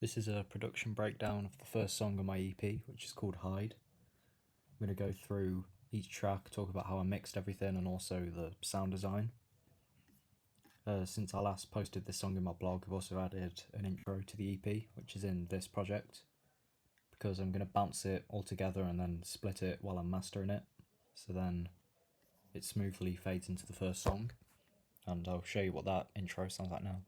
This is a production breakdown of the first song on my EP, which is called Hide. I'm going to go through each track, talk about how I mixed everything and also the sound design. Since I last posted this song in my blog, I've also added an intro to the EP, which is in this project, because I'm going to bounce it all together and then split it while I'm mastering it, so then it smoothly fades into the first song, and I'll show you what that intro sounds like now.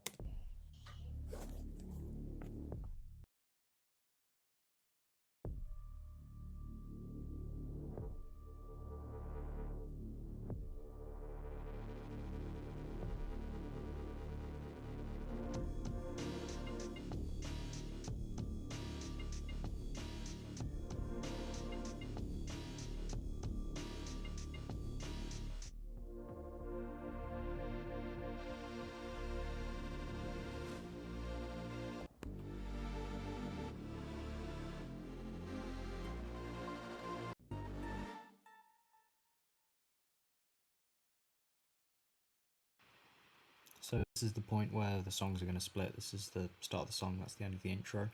So this is the point where the songs are going to split. This is the start of the song, that's the end of the intro.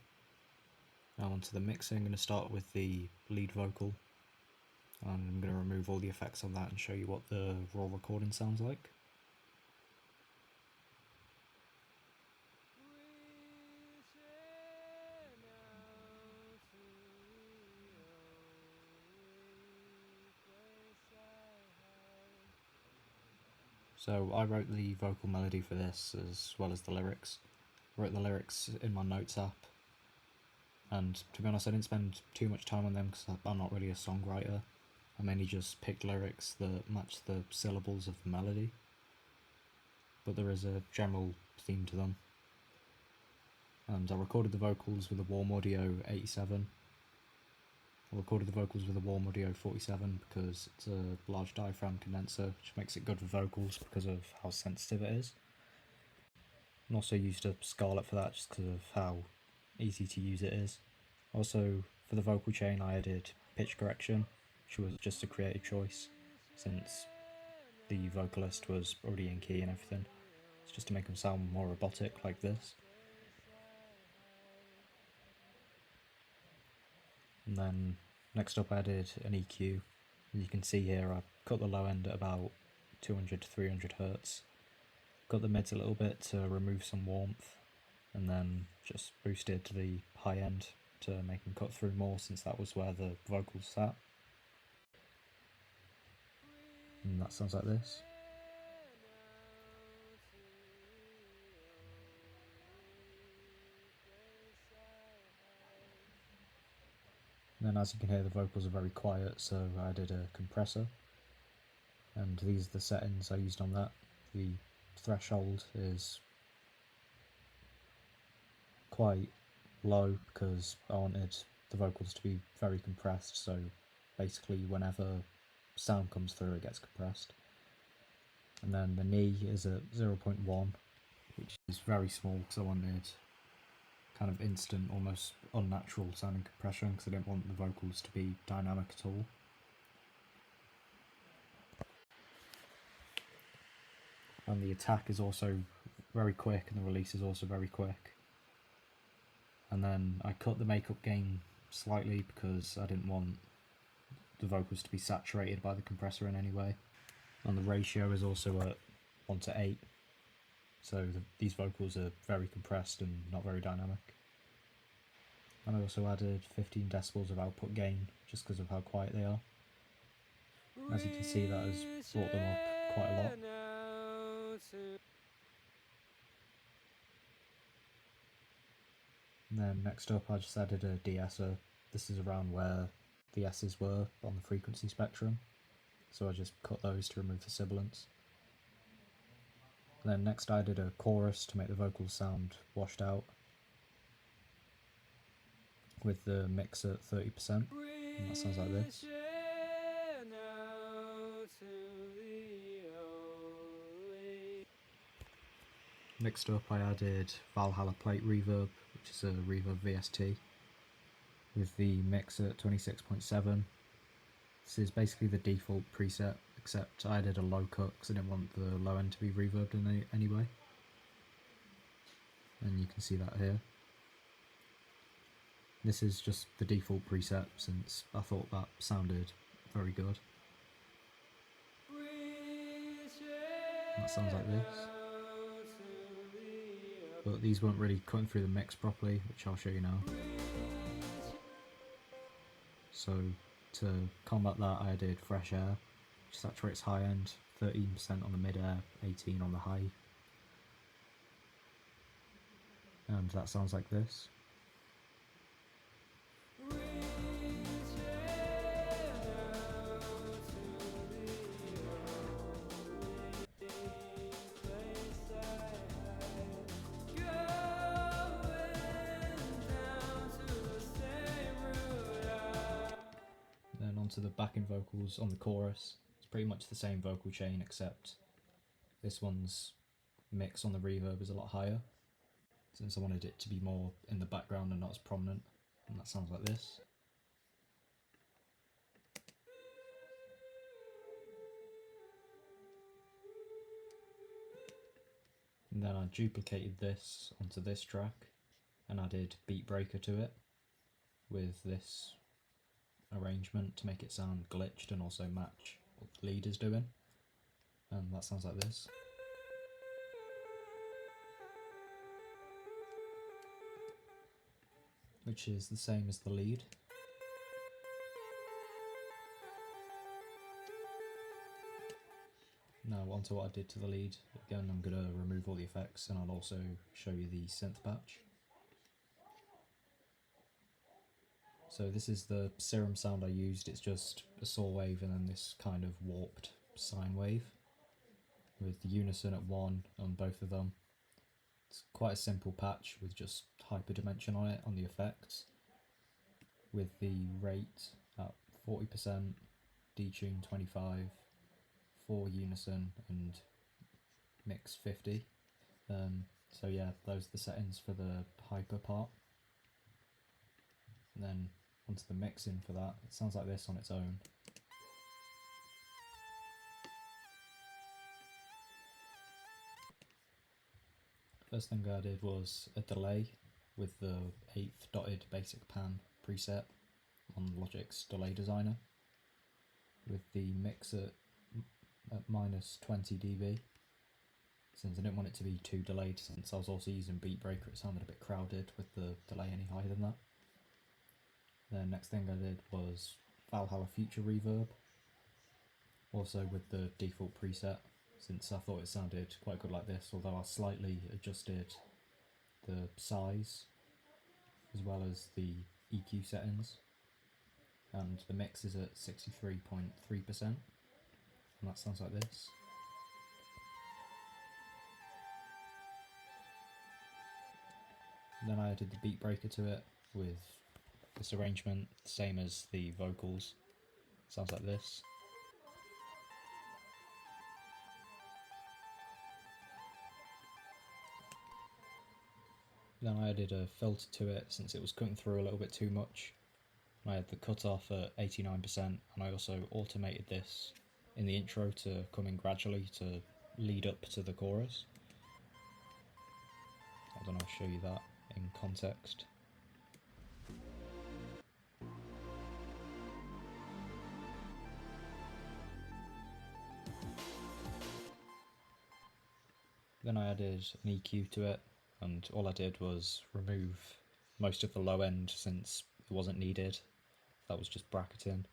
Now onto the mixing. I'm going to start with the lead vocal, and I'm going to remove all the effects on that and show you what the raw recording sounds like. So I wrote the vocal melody for this as well as the lyrics. I wrote the lyrics in my notes app, and to be honest I didn't spend too much time on them because I'm not really a songwriter. I mainly just picked lyrics that match the syllables of the melody, but there is a general theme to them. And I recorded the vocals with a Warm Audio 87. I recorded the vocals with a Warm Audio 47 because it's a large diaphragm condenser, which makes it good for vocals because of how sensitive it is. And also used a Scarlett for that just because of how easy to use it is. Also, for the vocal chain I added pitch correction, which was just a creative choice since the vocalist was already in key and everything. It's just to make them sound more robotic like this. And then next up I added an EQ. As you can see here, I cut the low end at about 200 to 300 Hz. Got the mids a little bit to remove some warmth, and then just boosted to the high end to make them cut through more, since that was where the vocals sat. And that sounds like this. And then as you can hear, the vocals are very quiet, so I added a compressor. And these are the settings I used on that. The threshold is quite low because I wanted the vocals to be very compressed, so basically whenever sound comes through it gets compressed. And then the knee is at 0.1, which is very small because I wanted kind of instant, almost unnatural sounding compression because I didn't want the vocals to be dynamic at all. And the attack is also very quick and the release is also very quick. And then I cut the makeup gain slightly because I didn't want the vocals to be saturated by the compressor in any way. And the ratio is also at 1:8, so these vocals are very compressed and not very dynamic. And I also added 15 decibels of output gain just because of how quiet they are. As you can see, that has brought them up quite a lot. And then next up I just added a de-esser. This is around where the S's were on the frequency spectrum, so I just cut those to remove the sibilance. And then next I added a chorus to make the vocals sound washed out, with the mix at 30%, and that sounds like this. Next up I added Valhalla Plate Reverb, which is a Reverb VST, with the mix at 26.7. This is basically the default preset, except I added a low cut because I didn't want the low end to be reverbed in any way. And you can see that here. This is just the default preset since I thought that sounded very good. That sounds like this. But these weren't really cutting through the mix properly, which I'll show you now. So to combat that, I added fresh air, which saturates high end, 13% on the mid air, 18 on the high. And that sounds like this. Then onto the backing vocals on the chorus. It's pretty much the same vocal chain, except this one's mix on the reverb is a lot higher, since I wanted it to be more in the background and not as prominent, and that sounds like this. And then I duplicated this onto this track and added Beat Breaker to it with this arrangement to make it sound glitched and also match what the lead is doing, and that sounds like this. Which is the same as the lead. Now onto what I did to the lead. Again, I'm going to remove all the effects and I'll also show you the synth patch. So this is the Serum sound I used. It's just a saw wave and then this kind of warped sine wave with the unison at 1 on both of them. It's quite a simple patch with just hyperdimension on it on the effects, with the rate at 40%, detune 25, 4 unison and mix 50. So yeah, those are the settings for the hyper part. And then onto the mixing for that, it sounds like this on its own. First thing I did was a delay with the 8th dotted basic pan preset on Logic's Delay Designer, with the mix at minus 20 dB, since I didn't want it to be too delayed, since I was also using Beat Breaker. It sounded a bit crowded with the delay any higher than that. The next thing I did was Valhalla Future Reverb, also with the default preset, since I thought it sounded quite good like this, although I slightly adjusted the size as well as the EQ settings, and the mix is at 63.3%, and that sounds like this. Then I added the Beat Breaker to it with this arrangement, same as the vocals, sounds like this. Then I added a filter to it since it was cutting through a little bit too much. I had the cutoff at 89%, and I also automated this in the intro to come in gradually to lead up to the chorus. I'll show you that in context. Then I added an EQ to it, and all I did was remove most of the low end since it wasn't needed. That was just bracketing.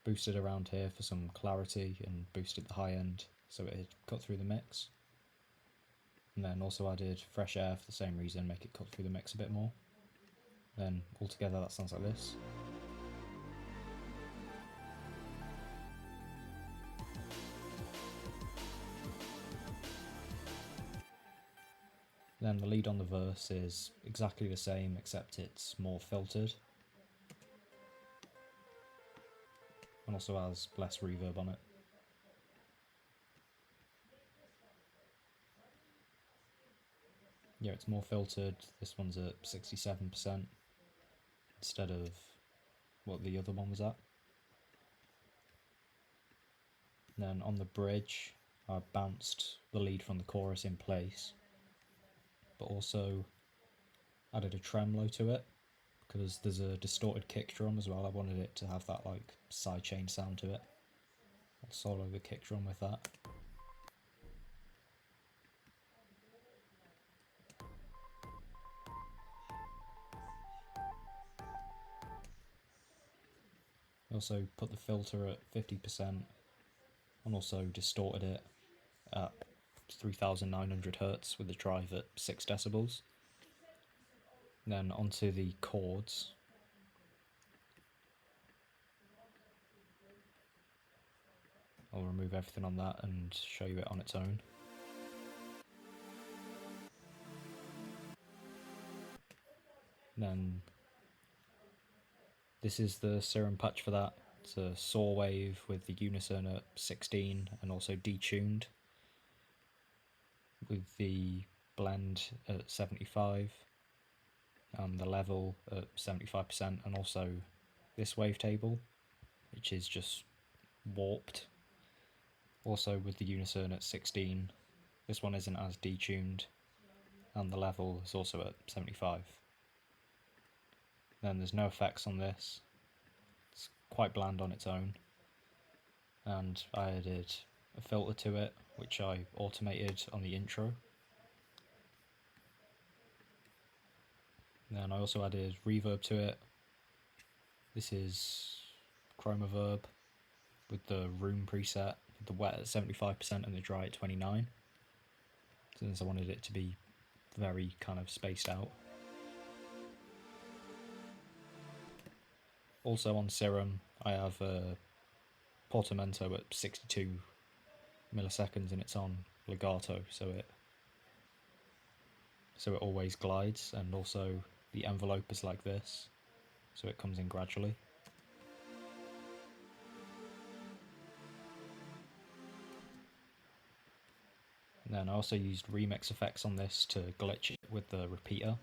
Boosted around here for some clarity and boosted the high end so it had cut through the mix. And then also added fresh air for the same reason, make it cut through the mix a bit more. Then altogether that sounds like this. Then the lead on the verse is exactly the same, except it's more filtered, and also has less reverb on it. Yeah, it's more filtered. This one's at 67% instead of what the other one was at. And then on the bridge, I bounced the lead from the chorus in place, but also added a tremolo to it because there's a distorted kick drum as well. I wanted it to have that like sidechain sound to it. I'll solo the kick drum with that. I also put the filter at 50% and also distorted it at 3900 Hz with the drive at 6 decibels. Then onto the chords. I'll remove everything on that and show you it on its own. Then this is the Serum patch for that. It's a saw wave with the unison at 16 and also detuned with the blend at 75 and the level at 75%, and also this wavetable, which is just warped, also with the unison at 16. This one isn't as detuned and the level is also at 75. Then there's no effects on this. It's quite bland on its own, and I added a filter to it which I automated on the intro. Then I also added reverb to it. This is Chromaverb with the room preset, the wet at 75% and the dry at 29, since I wanted it to be very kind of spaced out. Also on Serum I have a portamento at 62 milliseconds and it's on legato, so it always glides, and also the envelope is like this, so it comes in gradually. And then I also used remix effects on this to glitch it with the repeater.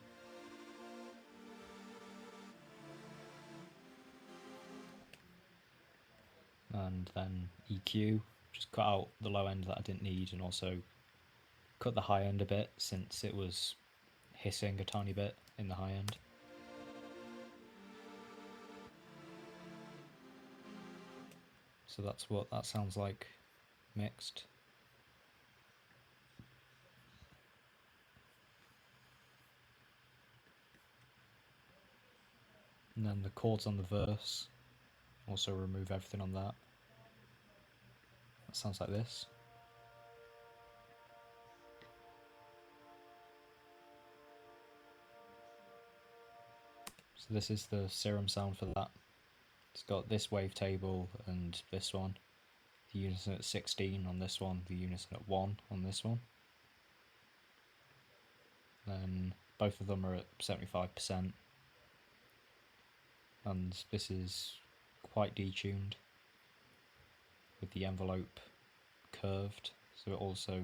And then EQ, just cut out the low end that I didn't need, and also cut the high end a bit since it was hissing a tiny bit in the high end. So that's what that sounds like mixed. And then the chords on the verse, also remove everything on that. That sounds like this. So this is the Serum sound for that. It's got this wavetable and this one. The unison at 16 on this one, the unison at 1 on this one. Then both of them are at 75%. And this is quite detuned with the envelope curved, so it also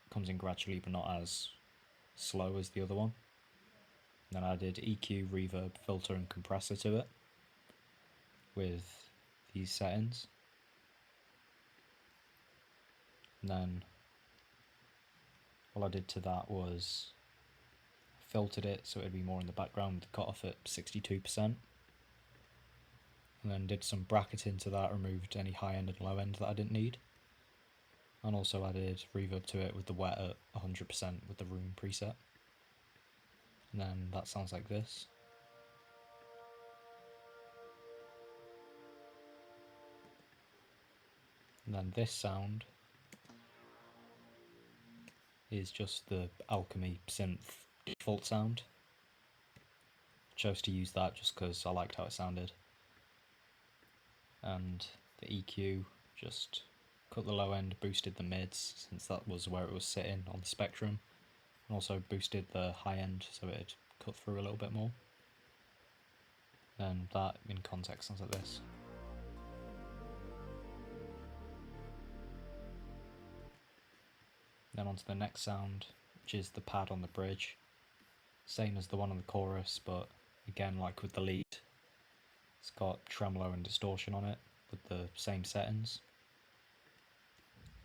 comes in gradually but not as slow as the other one. Then I added EQ, reverb, filter and compressor to it with these settings. And then all I did to that was filtered it so it would be more in the background with the cutoff at 62%. And then did some bracketing to that, removed any high end and low end that I didn't need. And also added reverb to it with the wet at 100% with the room preset. And then that sounds like this. And then this sound is just the Alchemy synth default sound. Chose to use that just because I liked how it sounded. And the EQ, just cut the low end, boosted the mids since that was where it was sitting on the spectrum, and also boosted the high end so it'd cut through a little bit more. And that in context sounds like this. Then onto the next sound, which is the pad on the bridge. Same as the one on the chorus, but again, like with the lead, it's got tremolo and distortion on it with the same settings.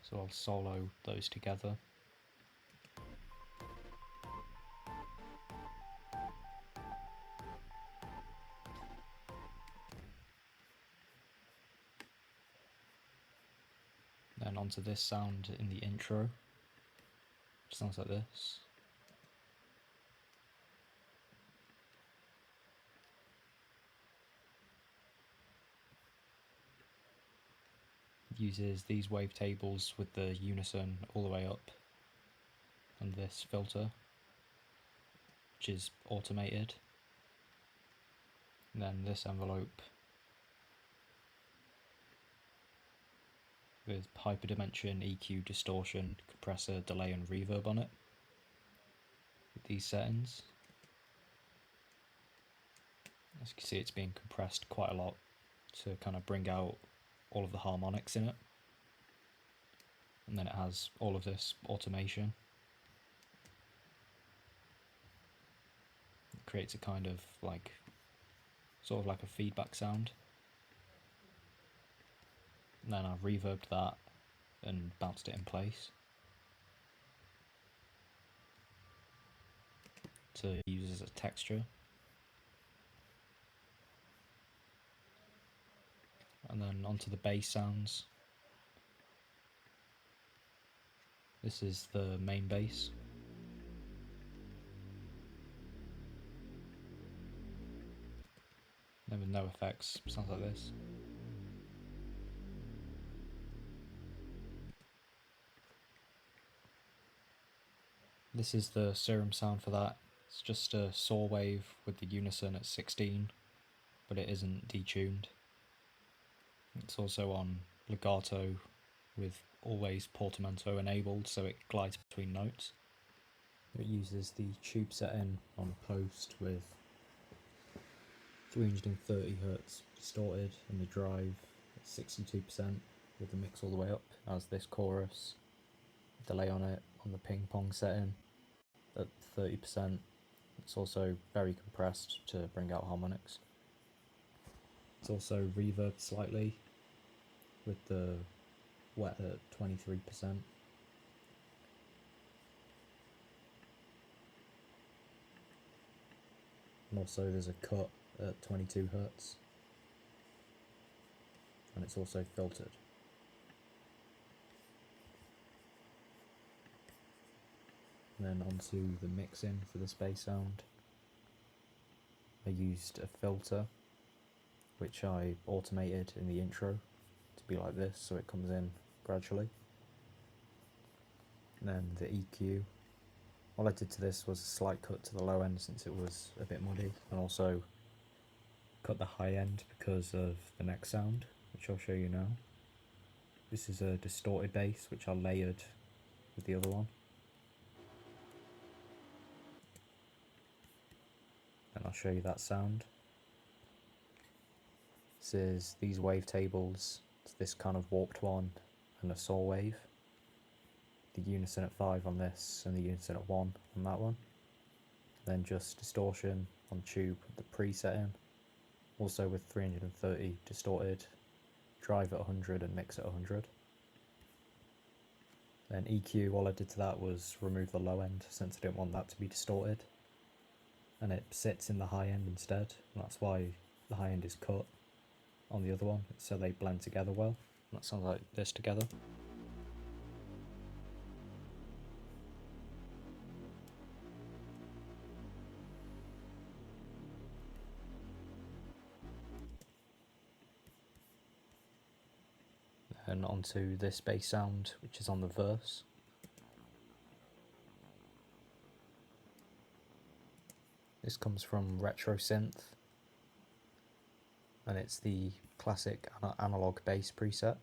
So I'll solo those together. onto this sound in the intro. It sounds like this. It uses these wavetables with the unison all the way up, and this filter, which is automated. And then this envelope with hyperdimension, EQ, distortion, compressor, delay and reverb on it. With these settings, as you can see, it's being compressed quite a lot to kind of bring out all of the harmonics in it. And then it has all of this automation. It creates a kind of like, sort of like a feedback sound. And then I've reverbed that and bounced it in place to use as a texture. And then onto the bass sounds. This is the main bass. Then with no effects, sounds like this. This is the Serum sound for that. It's just a saw wave with the unison at 16, but it isn't detuned. It's also on legato with always portamento enabled, so it glides between notes. It uses the tube setting on post with 330 Hz distorted and the drive at 62% with the mix all the way up, as this chorus, delay on it on the ping pong setting at 30%. It's also very compressed to bring out harmonics. It's also reverbed slightly with the wet at 23%. And also there's a cut at 22 Hz. And it's also filtered. And then onto the mixing for this bass sound. I used a filter, which I automated in the intro to be like this, so it comes in gradually. And then the EQ. All I did to this was a slight cut to the low end since it was a bit muddy, and also cut the high end because of the next sound, which I'll show you now. This is a distorted bass, which I layered with the other one. And I'll show you that sound. This is these wavetables. It's this kind of warped one and a saw wave. The unison at 5 on this and the unison at 1 on that one. Then just distortion on tube with the pre-setting. Also with 330 distorted, drive at 100 and mix at 100. Then EQ, all I did to that was remove the low end since I didn't want that to be distorted. And it sits in the high end instead, and that's why the high end is cut on the other one, so they blend together well. And that sounds like this together. And onto this bass sound, which is on the verse. This comes from Retro Synth, and it's the classic analog bass preset.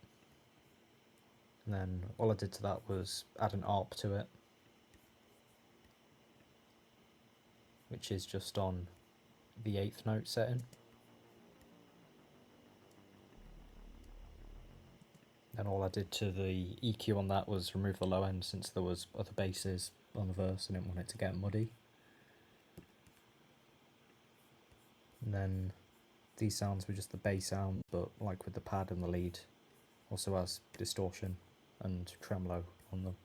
And then all I did to that was add an ARP to it, which is just on the 8th note setting. And all I did to the EQ on that was remove the low end since there was other basses on the verse and I didn't want it to get muddy. And then these sounds were just the bass sound, but like with the pad and the lead, also has distortion and tremolo on them.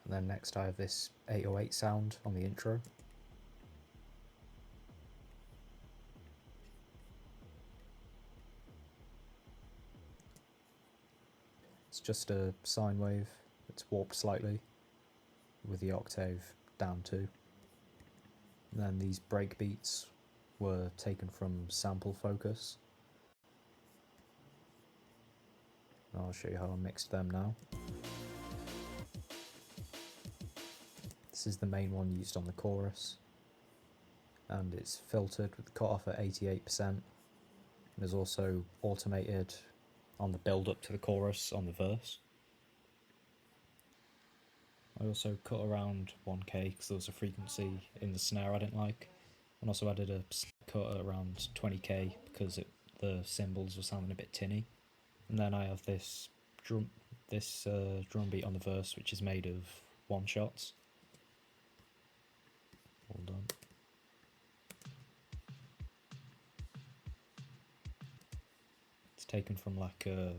And then next I have this 808 sound on the intro. It's just a sine wave. It's warped slightly with the octave down too. And then these breakbeats were taken from Sample Focus. I'll show you how I mixed them now. This is the main one used on the chorus, and it's filtered with the cutoff at 88%. There's also automated on the build up to the chorus on the verse. I also cut around 1k because there was a frequency in the snare I didn't like, and also added a cut at around 20k because the cymbals were sounding a bit tinny. And then I have this drum beat on the verse, which is made of one shots. Hold on. It's taken from like a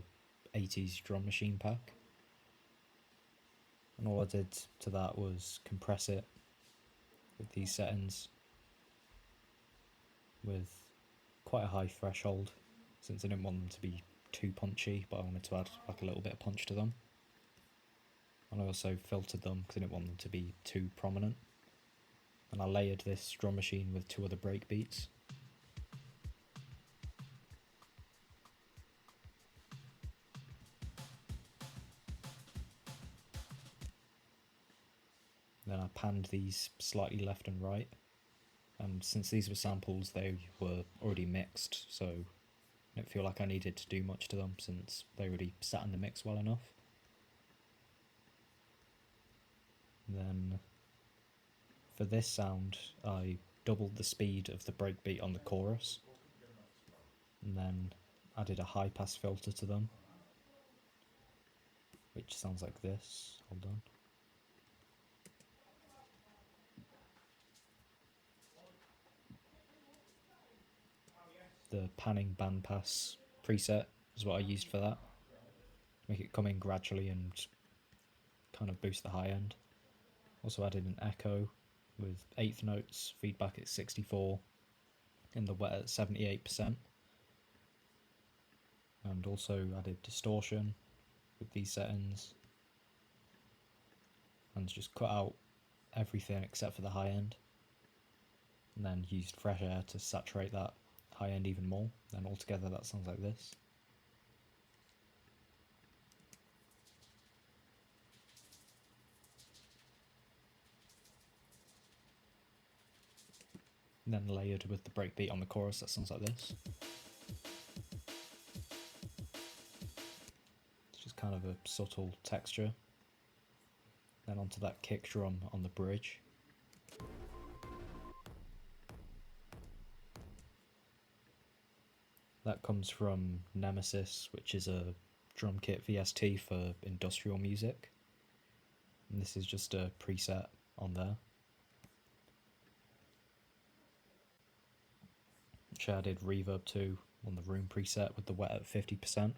80s drum machine pack. And all I did to that was compress it with these settings with quite a high threshold, since I didn't want them to be too punchy, but I wanted to add like a little bit of punch to them. And I also filtered them because I didn't want them to be too prominent. And I layered this drum machine with 2 other break beats. Then I panned these slightly left and right, and since these were samples they were already mixed, so I didn't feel like I needed to do much to them since they already sat in the mix well enough. And then for this sound I doubled the speed of the breakbeat on the chorus, and then added a high pass filter to them, which sounds like this. Hold on. The panning bandpass preset is what I used for that. Make it come in gradually and kind of boost the high end. Also added an echo with 8th notes, feedback at 64, and the wet at 78%. And also added distortion with these settings. And just cut out everything except for the high end. And then used fresh air to saturate that high end even more. Then altogether that sounds like this. And then layered with the breakbeat on the chorus, that sounds like this. It's just kind of a subtle texture. Then onto that kick drum on the bridge. That comes from Nemesis, which is a drum kit VST for industrial music. And this is just a preset on there. Which I added reverb to on the room preset with the wet at 50%.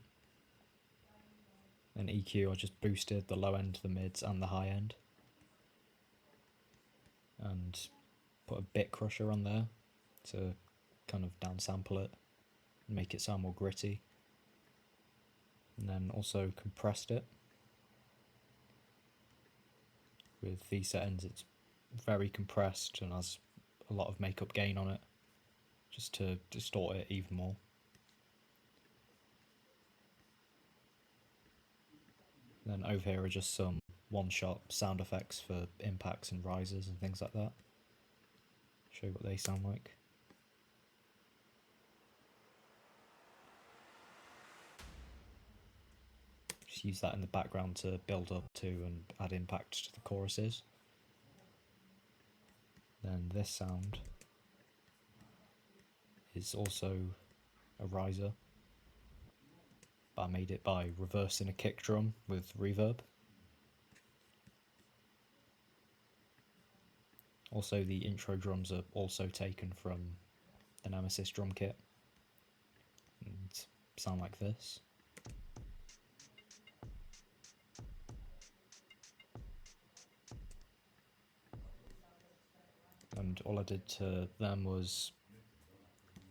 And EQ, I just boosted the low end, the mids, and the high end. And put a bit crusher on there to kind of downsample it and make it sound more gritty. And then also compressed it. With these settings, it's very compressed and has a lot of makeup gain on it, just to distort it even more. Then over here are just some one-shot sound effects for impacts and rises and things like that. Show you what they sound like. Just use that in the background to build up to and add impact to the choruses. Then this sound is also a riser, but I made it by reversing a kick drum with reverb. Also, the intro drums are also taken from the Nemesis drum kit and sound like this. And all I did to them was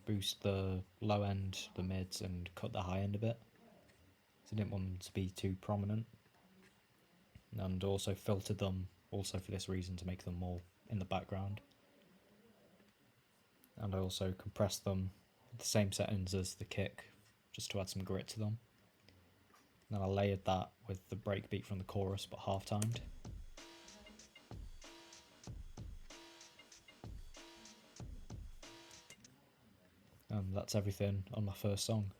boost the low end, the mids, and cut the high end a bit. So I didn't want them to be too prominent, and also filtered them also for this reason, to make them more in the background. And I also compressed them with the same settings as the kick, just to add some grit to them. Then I layered that with the breakbeat from the chorus, but half-timed. And that's everything on my first song.